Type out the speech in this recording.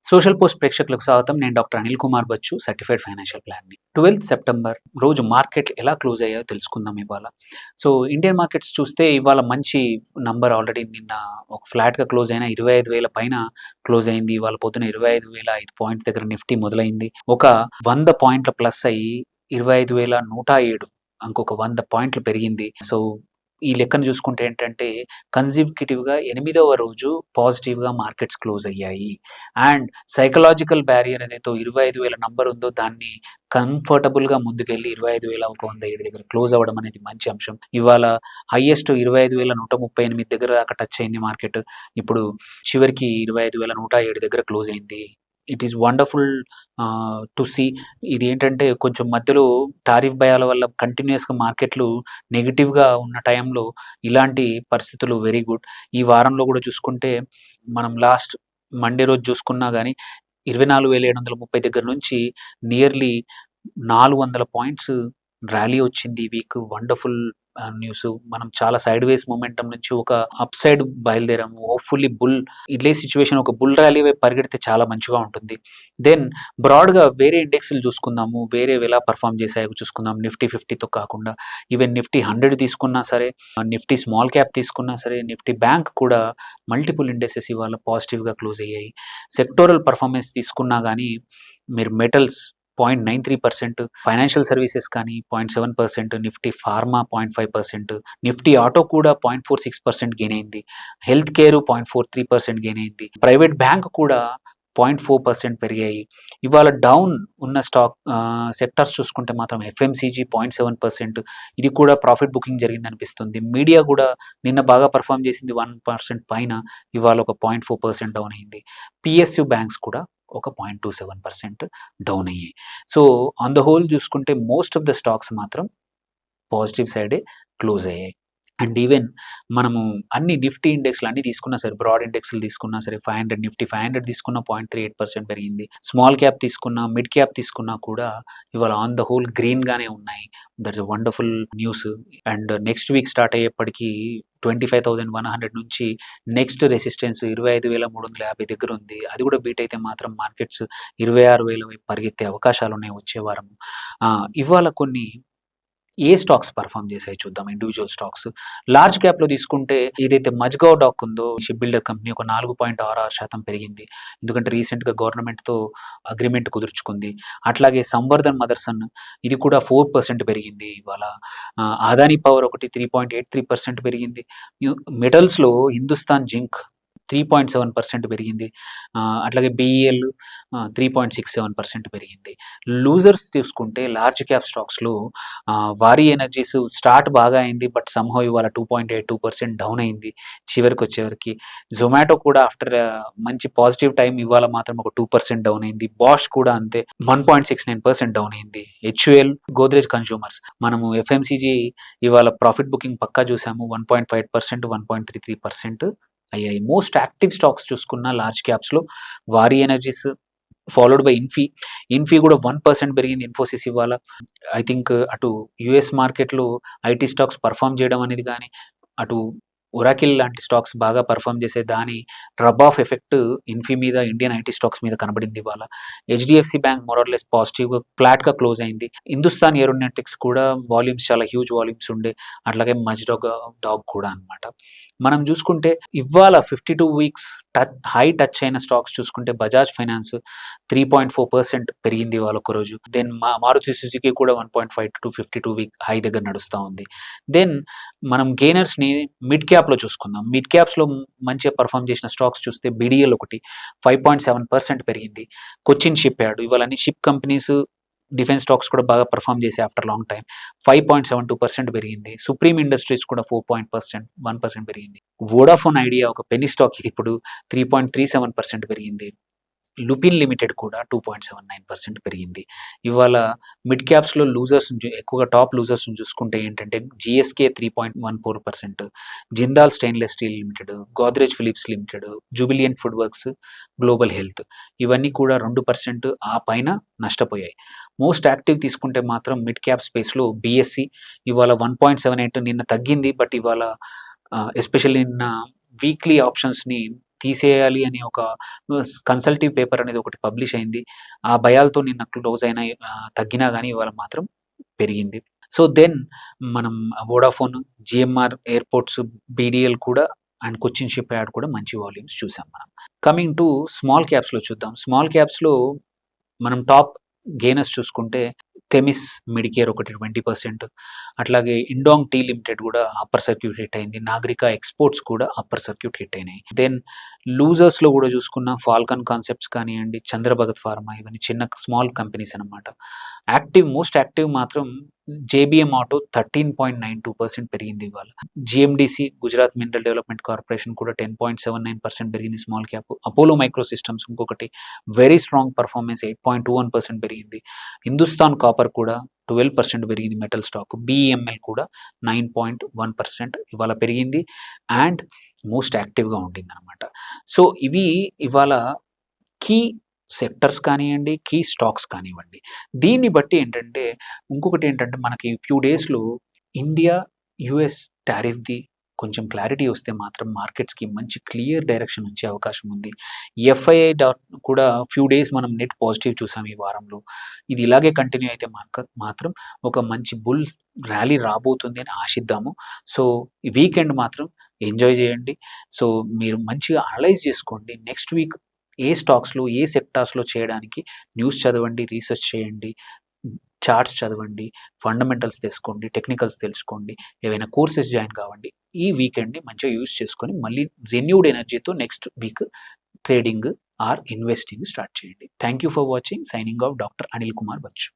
Social post ప్రేక్షకులకు స్వాగతం. నేను doctor Anil Kumar Bachu, certified financial ప్లానర్‌ని. 12థ్ సెప్టెంబర్ రోజు మార్కెట్లు ఎలా క్లోజ్ అయ్యాయో తెలుసుకుందాం ఇవాళ. సో, ఇండియన్ మార్కెట్స్ చూస్తే ఇవాళ మంచి నంబర్ ఆల్రెడీ నిన్న ఒక ఫ్లాట్‌గా క్లోజ్ అయిన 25,000 పైన క్లోజ్ అయింది. ఇవాళ పొద్దున 25,005 పాయింట్స్ దగ్గర నిఫ్టీ మొదలైంది. ఒక 100 పాయింట్ల ప్లస్ అయ్యి 25,107 ఇంకొక 100 పాయింట్లు పెరిగింది. సో, ఈ లెక్కను చూసుకుంటే ఏంటంటే కన్సిక్యూటివ్‌గా 8వ రోజు పాజిటివ్‌గా మార్కెట్స్ క్లోజ్ అయ్యాయి. అండ్ సైకలాజికల్ బ్యారియర్ ఏదైతే 25,000 నంబర్ ఉందో దాన్ని కంఫర్టబుల్‌గా ముందుకెళ్ళి 25,107 దగ్గర క్లోజ్ అవ్వడం అనేది మంచి అంశం. ఇవాళ హైయెస్ట్ 25,138 దగ్గర దాకా టచ్ అయింది మార్కెట్. ఇప్పుడు చివరికి 25,107 దగ్గర క్లోజ్ అయింది. It is wonderful to see. ఇది ఏంటంటే కొంచెం మధ్యలో టారిఫ్ భయాల వల్ల కంటిన్యూయస్‌గా మార్కెట్లు నెగెటివ్‌గా ఉన్న టైంలో ఇలాంటి పరిస్థితులు వెరీ గుడ్. ఈ వారంలో కూడా చూసుకుంటే మనం లాస్ట్ మండే రోజు చూసుకున్నా గానీ 24,730 దగ్గర నుంచి నియర్లీ 400 పాయింట్స్ ర్యాలీ వచ్చింది ఈ వీక్. Wonderful news. మనం చాలా సైడ్ వేస్ మొమెంటమ్ నుంచి ఒక అప్ సైడ్ బయలుదేరాము. హోప్‌ఫుల్లీ ఇదే సిట్యుయేషన్ ఒక బుల్ ర్యాలీ వైపు పరిగెడితే చాలా మంచిగా ఉంటుంది. దెన్ బ్రాడ్‌గా వేరే ఇండెక్స్‌లు చూసుకుందాము. వేరేవి ఎలా పెర్ఫార్మ్ చేశాయో చూసుకుందాం. నిఫ్టీ 50తో కాకుండా ఈవెన్ నిఫ్టీ 100 తీసుకున్నా సరే, నిఫ్టీ స్మాల్ క్యాప్ తీసుకున్నా సరే, నిఫ్టీ బ్యాంక్ కూడా మల్టిపుల్ ఇండెక్సెస్ ఇవాళ పాజిటివ్‌గా క్లోజ్ అయ్యాయి. సెక్టోరల్ పెర్ఫార్మెన్స్ తీసుకున్నా గానీ మీరు మెటల్స్ 0.93%, ఫైనాన్షియల్ సర్వీసెస్ కానీ 0.7%, నిఫ్టీ ఫార్మా 0.5%, నిఫ్టీ ఆటో కూడా 0.46% గెయిన్ అయింది. హెల్త్ కేర్ 0.43% గెయిన్ అయింది. ప్రైవేట్ బ్యాంక్ కూడా 0.4% పెరిగాయి. ఇవాళ డౌన్ ఉన్న సెక్టర్స్ చూసుకుంటే మాత్రం ఎఫ్ఎంసీజీ 0.7%, ఇది కూడా ప్రాఫిట్ బుకింగ్ జరిగింది అనిపిస్తుంది. మీడియా కూడా నిన్న బాగా పర్ఫామ్ చేసింది 1% పైన, ఇవాళ ఒక 0.4% డౌన్ అయింది. పిఎస్యు బ్యాంక్స్ కూడా ఒక 0.27% డౌన్ అయ్యాయి. సో, ఆన్ ద హోల్ చూసుకుంటే మోస్ట్ ఆఫ్ ద స్టాక్స్ మాత్రం పాజిటివ్ సైడే క్లోజ్ అయ్యాయి. అండ్ ఈవెన్ మనము అన్ని నిఫ్టీ ఇండెక్స్‌లు అన్నీ తీసుకున్నా సరే, బ్రాడ్ ఇండెక్స్‌లు తీసుకున్నా సరే, 500 నిఫ్టీ 500 తీసుకున్న 0.38% పెరిగింది. స్మాల్ క్యాప్ తీసుకున్నా, మిడ్ క్యాప్ తీసుకున్నా కూడా ఇవాళ ఆన్ ద హోల్ గ్రీన్‌గానే ఉన్నాయి. That's a wonderful news. And next week start అయ్యేప్పటికి 25,100 నుంచి నెక్స్ట్ రెసిస్టెన్స్ 25,350 దగ్గర ఉంది. అది కూడా బీట్ అయితే మాత్రం మార్కెట్స్ 26,000 వైపు పరిగెత్తే అవకాశాలు ఉన్నాయి వచ్చే వారం. ఇవాళ కొన్ని ఏ స్టాక్స్ పర్ఫామ్ చేశాయి చూద్దాం. ఇండివిజువల్ స్టాక్స్ లార్జ్ క్యాప్‌లో తీసుకుంటే ఏదైతే మజ్గావ్ డాక్ ఉందో షిప్ బిల్డర్ కంపెనీ ఒక 4.66% పెరిగింది. ఎందుకంటే రీసెంట్‌గా గవర్నమెంట్‌తో అగ్రీమెంట్ కుదుర్చుకుంది. అట్లాగే సంవర్ధన్ మదర్సన్ ఇది కూడా 4% పెరిగింది ఇవాళ. అదానీ పవర్ ఒకటి 3.83% పెరిగింది. మెటల్స్‌లో హిందుస్థాన్ జింక్ 3.7% పెరిగింది. అట్లాగే బీఈఎల్ 3.67% పెరిగింది. లూజర్స్ చూసుకుంటే లార్జ్ క్యాప్ స్టాక్స్‌లో వారి ఎనర్జీస్ స్టార్ట్ బాగా అయింది. బట్ సమ్‌హౌ ఇవాళ 2.82% డౌన్ అయింది చివరికి. జొమాటో కూడా ఆఫ్టర్ మంచి పాజిటివ్ టైమ్ ఇవాళ మాత్రం ఒక 2% డౌన్ అయింది. బాష్ కూడా అంతే 1.69% డౌన్ అయింది. హెచ్యుఎల్, గోద్రేజ్ కన్స్యూమర్స్ మనము ఎఫ్ఎంసీజీ ఇవాళ ప్రాఫిట్ బుకింగ్ పక్కా చూసాము. 1.5%, 1.33% అయ్యాయి. మోస్ట్ యాక్టివ్ స్టాక్స్ చూసుకున్న లార్జ్ క్యాప్స్‌లో వారి ఎనర్జీస్ ఫాలోడ్ బై ఇన్ఫీ కూడా 1% పెరిగింది. ఇన్ఫోసిస్ ఇవాళ ఐ థింక్ అటు యూఎస్ మార్కెట్‌లో ఐటీ స్టాక్స్ పర్ఫామ్ చేయడం అనేది గానీ, అటు ఒరాకిల్ లాంటి స్టాక్స్ బాగా పర్ఫామ్ చేసే దాని రబ్ ఆఫ్ ఎఫెక్ట్ ఇన్ఫీ మీద, ఇండియన్ ఐటీ స్టాక్స్ మీద కనబడింది ఇవాళ. HDFC bank more or less పాజిటివ్‌గా ఫ్లాట్‌గా క్లోజ్ అయింది. హిందుస్థాన్ ఏరోనాటిక్స్ కూడా వాల్యూమ్స్ చాలా హ్యూజ్ వాల్యూమ్స్ ఉండే. అట్లాగే డాగ్ కూడా అన్నమాట. మనం చూసుకుంటే ఇవాళ 52 వీక్స్ హై టచ్ అయిన స్టాక్స్ చూసుకుంటే బజాజ్ ఫైనాన్స్ 3.4% పెరిగింది ఇవాళ ఒకరోజు. దెన్ మారుతి సుజుకి కూడా 1.5 52 వీక్ హై దగ్గర నడుస్తా ఉంది. దెన్ మనం గెయినర్స్‌ని మిడ్ క్యాప్‌లో చూసుకుందాం. మిడ్ క్యాప్స్‌లో మంచిగా పర్ఫామ్ చేసిన స్టాక్స్ చూస్తే బీడీఎల్ ఒకటి 5.7% పెరిగింది. కొచ్చిన్ షిప్ యార్డ్ ఇవాళ అన్ని షిప్ కంపెనీస్, డిఫెన్స్ స్టాక్స్ కూడా బాగా పర్ఫామ్ చేసాయి ఆఫ్టర్ లాంగ్ టైమ్. 5.72% పెరిగింది. సుప్రీం ఇండస్ట్రీస్ కూడా 1% పెరిగింది. వోడాఫోన్ ఐడియా ఒక పెన్నీ స్టాక్ ఇది ఇప్పుడు 3.37% పెరిగింది. లుపిన్ లిమిటెడ్ కూడా 2.79% పెరిగింది. ఇవాళ మిడ్ క్యాప్స్‌లో లూజర్స్ ఎక్కువగా టాప్ లూజర్స్ చూసుకుంటే ఏంటంటే GSK 3.14%, Jindal stainless steel limited, Godrej Philips limited, Jubilant food works, global health ఇవన్నీ కూడా 2% ఆ పైన నష్టపోయాయి. మోస్ట్ యాక్టివ్ తీసుకుంటే మాత్రం మిడ్ క్యాప్ స్పేస్‌లో బీఎస్సీ ఇవాళ 1.78 నిన్న తగ్గింది. బట్ ఇవాళ ఎస్పెషల్లీ నిన్న వీక్లీ ఆప్షన్స్‌ని తీసేయాలి అని ఒక కన్సల్టివ్ పేపర్ అనేది ఒకటి పబ్లిష్ అయింది. ఆ భయాలతో నిన్న క్లోజ్ అయిన తగ్గినా గానీ ఇవాళ మాత్రం పెరిగింది. సో, దెన్ మనం వోడాఫోన్, జీఎంఆర్ ఎయిర్‌పోర్ట్స్, బీడీఎల్ కూడా అండ్ కొచ్చిన్ షిప్ యార్డ్ కూడా మంచి వాల్యూమ్స్ చూసాం మనం. కమింగ్ టు స్మాల్ క్యాప్స్‌లో చూద్దాం. స్మాల్ క్యాప్స్‌లో మనం టాప్ గెయినర్స్ చూసుకుంటే థెమిస్ మెడికేర్ ఒకటి 20%, అట్లాగే ఇండాంగ్ టీ లిమిటెడ్ కూడా అప్పర్ సర్క్యూట్ హిట్ అయింది. నాగరిక ఎక్స్‌పోర్ట్స్ కూడా అప్పర్ సర్క్యూట్ హిట్ అయినాయి. దెన్ లూజర్స్‌లో కూడా చూసుకున్న ఫాల్కన్ కాన్సెప్ట్స్ కానియండి, చంద్రభగత్ ఫార్మా ఇవన్నీ చిన్న స్మాల్ కంపెనీస్ అనమాట. మోస్ట్ యాక్టివ్ మాత్రం జేబీఎం ఆటో 13.92% పెరిగింది ఇవాళ. జీఎండీసీ గుజరాత్ మినరల్ డెవలప్మెంట్ కార్పొరేషన్ కూడా 10.79% పెరిగింది small cap. Apollo micro systems ఇంకొకటి వెరీ స్ట్రాంగ్ పర్ఫార్మెన్స్ 8.21% పెరిగింది. హిందుస్థాన్ కాపర్ కూడా 12% పెరిగింది మెటల్ స్టాక్. బీఈఎంఎల్ కూడా 9.1% ఇవాళ పెరిగింది అండ్ మోస్ట్ యాక్టివ్‌గా ఉండిందనమాట. సో, ఇవి ఇవాళ కీ సెక్టర్స్ కానియండి, కీ స్టాక్స్ కానివ్వండి. దీన్ని బట్టి ఏంటంటే ఇంకొకటేంటంటే మనకి ఫ్యూ డేస్‌లో ఇండియా, యూఎస్ టారిఫ్‌ది కొంచెం క్లారిటీ వస్తే మాత్రం మార్కెట్స్‌కి మంచి క్లియర్ డైరెక్షన్ వచ్చే అవకాశం ఉంది. ఎఫ్ఐఐ కూడా ఫ్యూ డేస్ మనం నెట్ పాజిటివ్ చూసాం ఈ వారంలో. ఇది ఇలాగే కంటిన్యూ అయితే మాత్రం ఒక మంచి బుల్ ర్యాలీ రాబోతుంది అని ఆశిద్దాము. సో, ఈ వీకెండ్ మాత్రం ఎంజాయ్ చేయండి. సో, మీరు మంచిగా అనలైజ్ చేసుకోండి. నెక్స్ట్ వీక్ ఏ స్టాక్స్‌లో, ఏ సెక్టార్స్‌లో చేయడానికి న్యూస్ చదవండి, రీసెర్చ్ చేయండి, చార్ట్స్ చదవండి, ఫండమెంటల్స్ తెలుసుకోండి, టెక్నికల్స్ తెలుసుకోండి, ఏవైనా కోర్సెస్ జాయిన్ కావండి. ఈ వీకెండ్‌ని మంచిగా యూజ్ చేసుకొని మళ్ళీ రెన్యూడ్ ఎనర్జీతో next week trading or investing start చేయండి. Thank you for watching. Signing off doctor Anil Kumar Bachu.